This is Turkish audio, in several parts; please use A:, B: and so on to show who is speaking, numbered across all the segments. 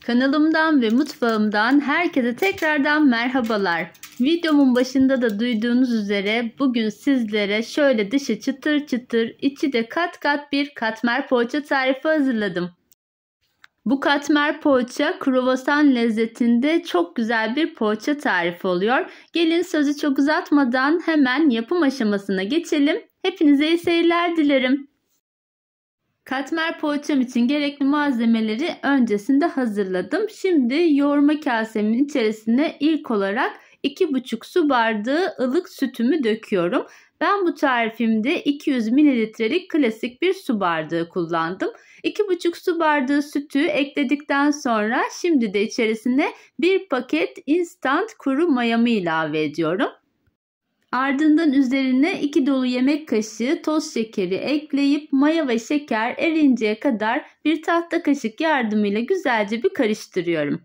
A: Kanalımdan ve mutfağımdan herkese tekrardan merhabalar. Videomun başında da duyduğunuz üzere bugün sizlere şöyle dışı çıtır çıtır, içi de kat kat bir katmer poğaça tarifi hazırladım. Bu katmer poğaça kruvasan lezzetinde çok güzel bir poğaça tarifi oluyor. Gelin sözü çok uzatmadan hemen yapım aşamasına geçelim. Hepinize iyi seyirler dilerim. Katmer poğaçam için gerekli malzemeleri öncesinde hazırladım. Şimdi yoğurma kasemin içerisine ilk olarak 2,5 su bardağı ılık sütümü döküyorum. Ben bu tarifimde 200 mililitrelik klasik bir su bardağı kullandım. 2,5 su bardağı sütü ekledikten sonra şimdi de içerisine 1 paket instant kuru mayamı ilave ediyorum. Ardından üzerine 2 dolu yemek kaşığı toz şekeri ekleyip maya ve şeker erinceye kadar bir tahta kaşık yardımıyla güzelce bir karıştırıyorum.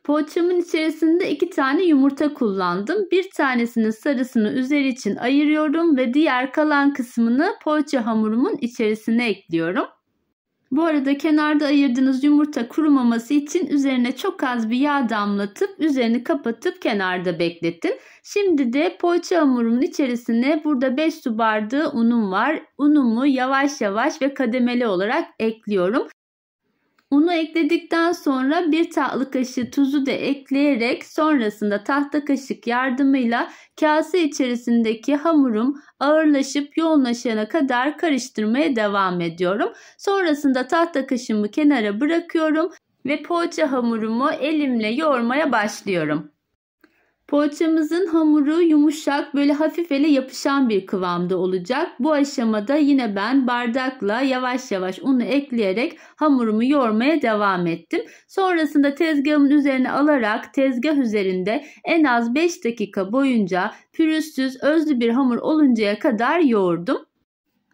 A: Poğaçamın içerisinde 2 tane yumurta kullandım. Bir tanesinin sarısını üzeri için ayırıyorum ve diğer kalan kısmını poğaça hamurumun içerisine ekliyorum. Bu arada kenarda ayırdığınız yumurta kurumaması için üzerine çok az bir yağ damlatıp üzerini kapatıp kenarda bekletin. Şimdi de poğaça hamurumun içerisine burada 5 su bardağı unum var. Unumu yavaş yavaş ve kademeli olarak ekliyorum. Unu ekledikten sonra 1 tatlı kaşığı tuzu da ekleyerek sonrasında tahta kaşık yardımıyla kase içerisindeki hamurum ağırlaşıp yoğunlaşana kadar karıştırmaya devam ediyorum. Sonrasında tahta kaşığımı kenara bırakıyorum ve poğaça hamurumu elimle yoğurmaya başlıyorum. Poğaçamızın hamuru yumuşak, böyle hafif ele yapışan bir kıvamda olacak. Bu aşamada yine ben bardakla yavaş yavaş unu ekleyerek hamurumu yoğurmaya devam ettim. Sonrasında tezgahımın üzerine alarak tezgah üzerinde en az 5 dakika boyunca pürüzsüz, özlü bir hamur oluncaya kadar yoğurdum.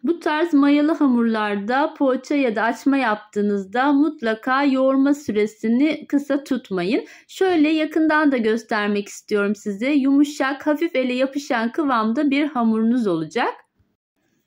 A: Bu tarz mayalı hamurlarda poğaça ya da açma yaptığınızda mutlaka yoğurma süresini kısa tutmayın. Şöyle yakından da göstermek istiyorum size. Yumuşak, hafif ele yapışan kıvamda bir hamurunuz olacak.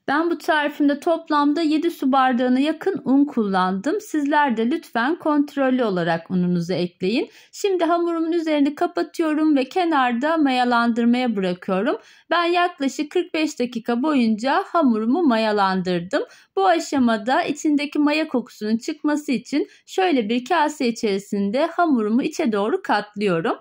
A: Ben bu tarifimde toplamda 7 su bardağına yakın un kullandım. Sizler de lütfen kontrollü olarak ununuzu ekleyin. Şimdi hamurumun üzerini kapatıyorum ve kenarda mayalandırmaya bırakıyorum. Ben yaklaşık 45 dakika boyunca hamurumu mayalandırdım. Bu aşamada içindeki maya kokusunun çıkması için şöyle bir kase içerisinde hamurumu içe doğru katlıyorum.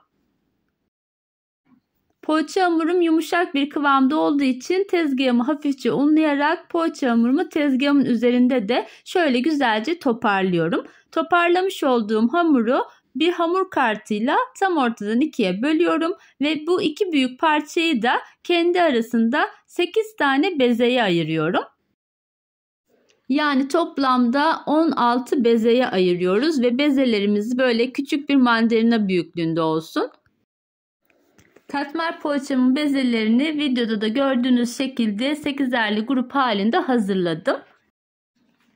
A: Poğaça hamurum yumuşak bir kıvamda olduğu için tezgahımı hafifçe unlayarak poğaça hamurumu tezgahımın üzerinde de şöyle güzelce toparlıyorum. Toparlamış olduğum hamuru bir hamur kartıyla tam ortadan ikiye bölüyorum ve bu iki büyük parçayı da kendi arasında 8 tane bezeye ayırıyorum. Yani toplamda 16 bezeye ayırıyoruz ve bezelerimiz böyle küçük bir mandalina büyüklüğünde olsun. Katmer poğaçamın bezelerini videoda da gördüğünüz şekilde 8'erli grup halinde hazırladım.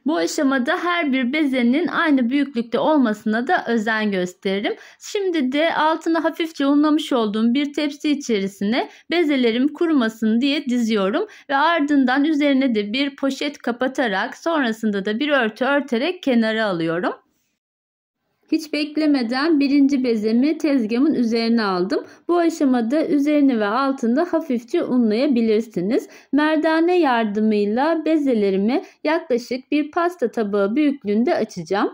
A: Bu aşamada her bir bezenin aynı büyüklükte olmasına da özen gösteririm. Şimdi de altına hafifçe unlamış olduğum bir tepsi içerisine bezelerim kurumasın diye diziyorum ve ardından üzerine de bir poşet kapatarak sonrasında da bir örtü örterek kenara alıyorum. Hiç beklemeden birinci bezemi tezgahımın üzerine aldım. Bu aşamada üzerini ve altını hafifçe unlayabilirsiniz. Merdane yardımıyla bezelerimi yaklaşık bir pasta tabağı büyüklüğünde açacağım.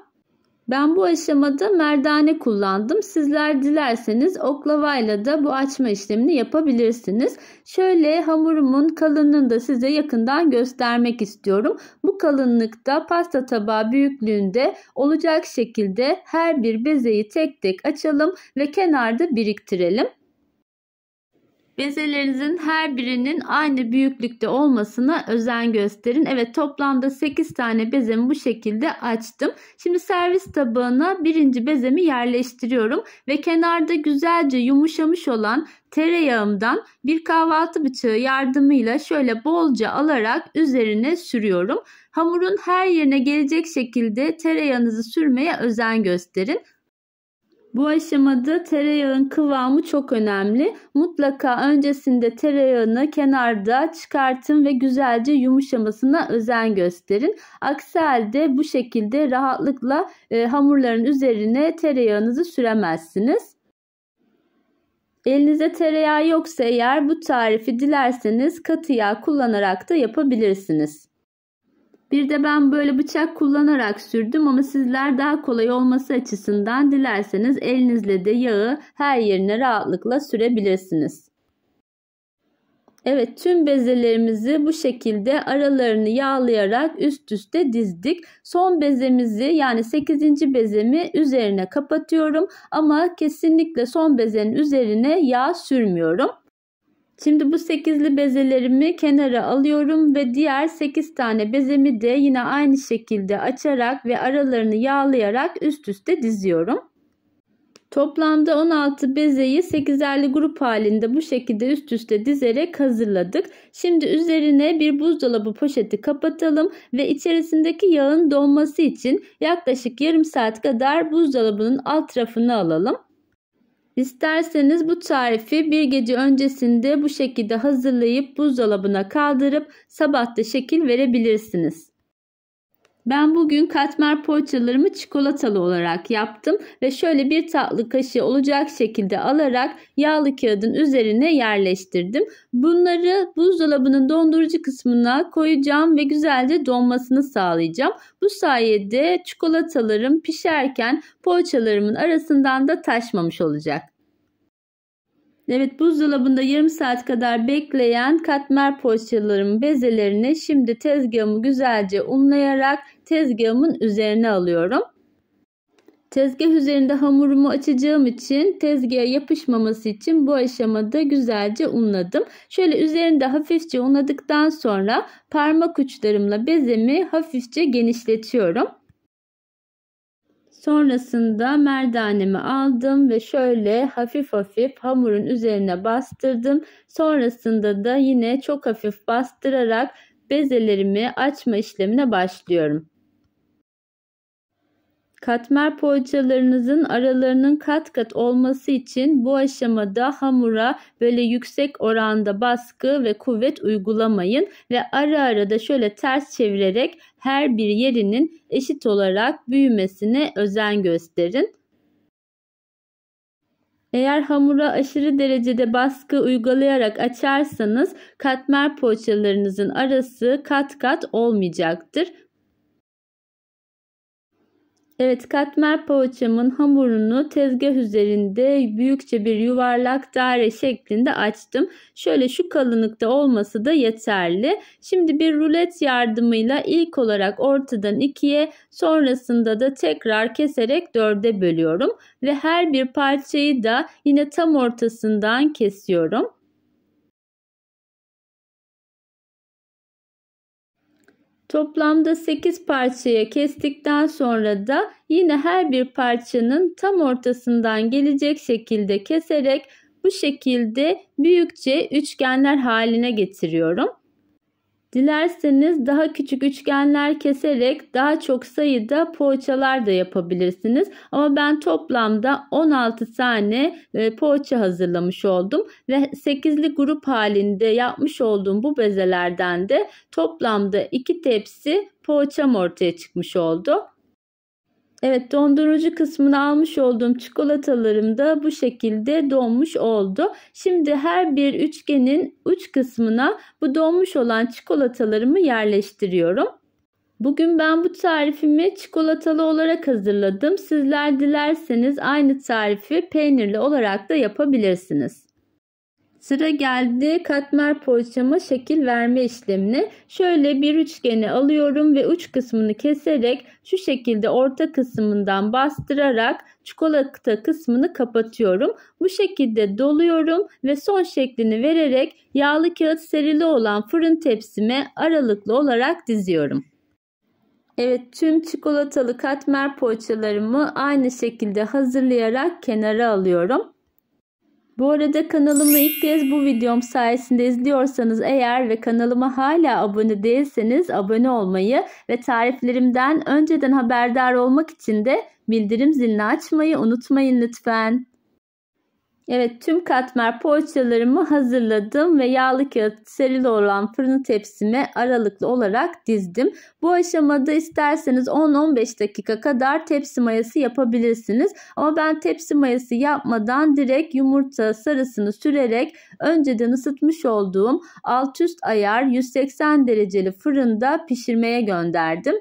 A: Ben bu aşamada merdane kullandım. Sizler dilerseniz oklavayla da bu açma işlemini yapabilirsiniz. Şöyle hamurumun kalınlığını da size yakından göstermek istiyorum. Bu kalınlıkta pasta tabağı büyüklüğünde olacak şekilde her bir bezeyi tek tek açalım ve kenarda biriktirelim. Bezelerinizin her birinin aynı büyüklükte olmasına özen gösterin. Evet, toplamda 8 tane bezemi bu şekilde açtım. Şimdi servis tabağına birinci bezemi yerleştiriyorum ve kenarda güzelce yumuşamış olan tereyağımdan bir kahvaltı bıçağı yardımıyla şöyle bolca alarak üzerine sürüyorum. Hamurun her yerine gelecek şekilde tereyağınızı sürmeye özen gösterin. Bu aşamada tereyağın kıvamı çok önemli. Mutlaka öncesinde tereyağını kenarda çıkartın ve güzelce yumuşamasına özen gösterin. Aksi halde bu şekilde rahatlıkla hamurların üzerine tereyağınızı süremezsiniz. Elinizde tereyağı yoksa eğer bu tarifi dilerseniz katı yağ kullanarak da yapabilirsiniz. Bir de ben böyle bıçak kullanarak sürdüm ama sizler daha kolay olması açısından dilerseniz elinizle de yağı her yerine rahatlıkla sürebilirsiniz. Evet, tüm bezelerimizi bu şekilde aralarını yağlayarak üst üste dizdik. Son bezemizi yani 8. bezemi üzerine kapatıyorum ama kesinlikle son bezenin üzerine yağ sürmüyorum. Şimdi bu 8'li bezelerimi kenara alıyorum ve diğer 8 tane bezemi de yine aynı şekilde açarak ve aralarını yağlayarak üst üste diziyorum. Toplamda 16 bezeyi 8'erli grup halinde bu şekilde üst üste dizerek hazırladık. Şimdi üzerine bir buzdolabı poşeti kapatalım ve içerisindeki yağın donması için yaklaşık yarım saat kadar buzdolabının alt rafına alalım. İsterseniz bu tarifi bir gece öncesinde bu şekilde hazırlayıp buzdolabına kaldırıp sabah da şekil verebilirsiniz. Ben bugün katmer poğaçalarımı çikolatalı olarak yaptım ve şöyle bir tatlı kaşığı olacak şekilde alarak yağlı kağıdın üzerine yerleştirdim. Bunları buzdolabının dondurucu kısmına koyacağım ve güzelce donmasını sağlayacağım. Bu sayede çikolatalarım pişerken poğaçalarımın arasından da taşmamış olacak. Evet, buzdolabında yarım saat kadar bekleyen katmer poğaçalarımın bezelerini şimdi tezgahımı güzelce unlayarak tezgahımın üzerine alıyorum. Tezgah üzerinde hamurumu açacağım için tezgaha yapışmaması için bu aşamada güzelce unladım. Şöyle üzerinde hafifçe unladıktan sonra parmak uçlarımla bezemi hafifçe genişletiyorum. Sonrasında merdanemi aldım ve şöyle hafif hafif hamurun üzerine bastırdım. Sonrasında da yine çok hafif bastırarak bezelerimi açma işlemine başlıyorum. Katmer poğaçalarınızın aralarının kat kat olması için bu aşamada hamura böyle yüksek oranda baskı ve kuvvet uygulamayın ve ara ara da şöyle ters çevirerek her bir yerinin eşit olarak büyümesine özen gösterin. Eğer hamura aşırı derecede baskı uygulayarak açarsanız katmer poğaçalarınızın arası kat kat olmayacaktır. Evet, katmer poğaçamın hamurunu tezgah üzerinde büyükçe bir yuvarlak daire şeklinde açtım. Şöyle şu kalınlıkta olması da yeterli. Şimdi bir rulet yardımıyla ilk olarak ortadan ikiye, sonrasında da tekrar keserek 4'e bölüyorum. Ve her bir parçayı da yine tam ortasından kesiyorum. Toplamda 8 parçaya kestikten sonra da yine her bir parçanın tam ortasından gelecek şekilde keserek bu şekilde büyükçe üçgenler haline getiriyorum. Dilerseniz daha küçük üçgenler keserek daha çok sayıda poğaçalar da yapabilirsiniz. Ama ben toplamda 16 tane poğaça hazırlamış oldum. Ve 8'li grup halinde yapmış olduğum bu bezelerden de toplamda 2 tepsi poğaçam ortaya çıkmış oldu. Evet, dondurucu kısmını almış olduğum çikolatalarım da bu şekilde donmuş oldu. Şimdi her bir üçgenin uç kısmına bu donmuş olan çikolatalarımı yerleştiriyorum. Bugün ben bu tarifimi çikolatalı olarak hazırladım. Sizler dilerseniz aynı tarifi peynirli olarak da yapabilirsiniz. Sıra geldi katmer poğaçama şekil verme işlemine. Şöyle bir üçgeni alıyorum ve uç kısmını keserek şu şekilde orta kısmından bastırarak çikolata kısmını kapatıyorum. Bu şekilde doluyorum ve son şeklini vererek yağlı kağıt serili olan fırın tepsime aralıklı olarak diziyorum. Evet, tüm çikolatalı katmer poğaçalarımı aynı şekilde hazırlayarak kenara alıyorum. Bu arada kanalımı ilk kez bu videom sayesinde izliyorsanız eğer ve kanalıma hala abone değilseniz abone olmayı ve tariflerimden önceden haberdar olmak için de bildirim zilini açmayı unutmayın lütfen. Evet, tüm katmer poğaçalarımı hazırladım ve yağlı kağıt serili olan fırın tepsime aralıklı olarak dizdim. Bu aşamada isterseniz 10-15 dakika kadar tepsi mayası yapabilirsiniz. Ama ben tepsi mayası yapmadan direkt yumurta sarısını sürerek önceden ısıtmış olduğum alt üst ayar 180 dereceli fırında pişirmeye gönderdim.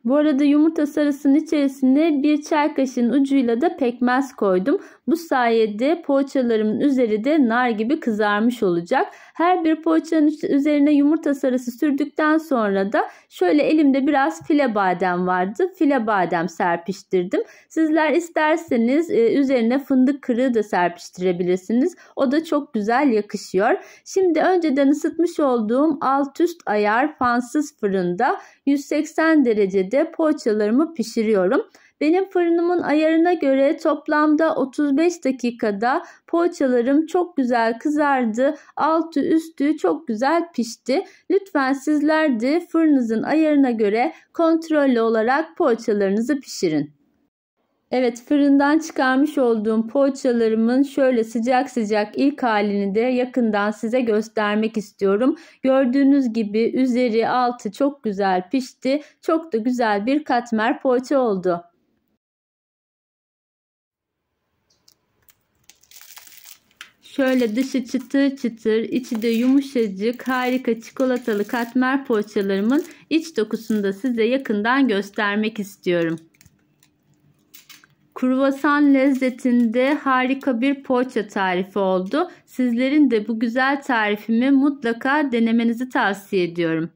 A: Bu arada yumurta sarısının içerisine bir çay kaşığının ucuyla da pekmez koydum. Bu sayede poğaçalarımın üzeri de nar gibi kızarmış olacak. Her bir poğaçanın üzerine yumurta sarısı sürdükten sonra da şöyle elimde biraz file badem vardı. File badem serpiştirdim. Sizler isterseniz üzerine fındık kırığı da serpiştirebilirsiniz. O da çok güzel yakışıyor. Şimdi önceden ısıtmış olduğum alt üst ayar fansız fırında 180 derecede poğaçalarımı pişiriyorum. Benim fırınımın ayarına göre toplamda 35 dakikada poğaçalarım çok güzel kızardı. Altı üstü çok güzel pişti. Lütfen sizler de fırınınızın ayarına göre kontrollü olarak poğaçalarınızı pişirin. Evet, fırından çıkarmış olduğum poğaçalarımın şöyle sıcak sıcak ilk halini de yakından size göstermek istiyorum. Gördüğünüz gibi üzeri altı çok güzel pişti. Çok da güzel bir katmer poğaça oldu. Şöyle dışı çıtır çıtır, içi de yumuşacık, harika çikolatalı katmer poğaçalarımın iç dokusunu da size yakından göstermek istiyorum. Kruvasan lezzetinde harika bir poğaça tarifi oldu. Sizlerin de bu güzel tarifimi mutlaka denemenizi tavsiye ediyorum.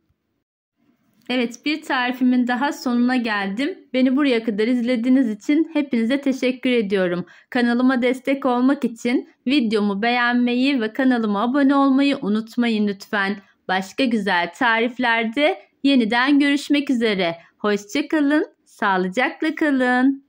A: Evet, bir tarifimin daha sonuna geldim. Beni buraya kadar izlediğiniz için hepinize teşekkür ediyorum. Kanalıma destek olmak için videomu beğenmeyi ve kanalıma abone olmayı unutmayın lütfen. Başka güzel tariflerde yeniden görüşmek üzere. Hoşça kalın, sağlıcakla kalın.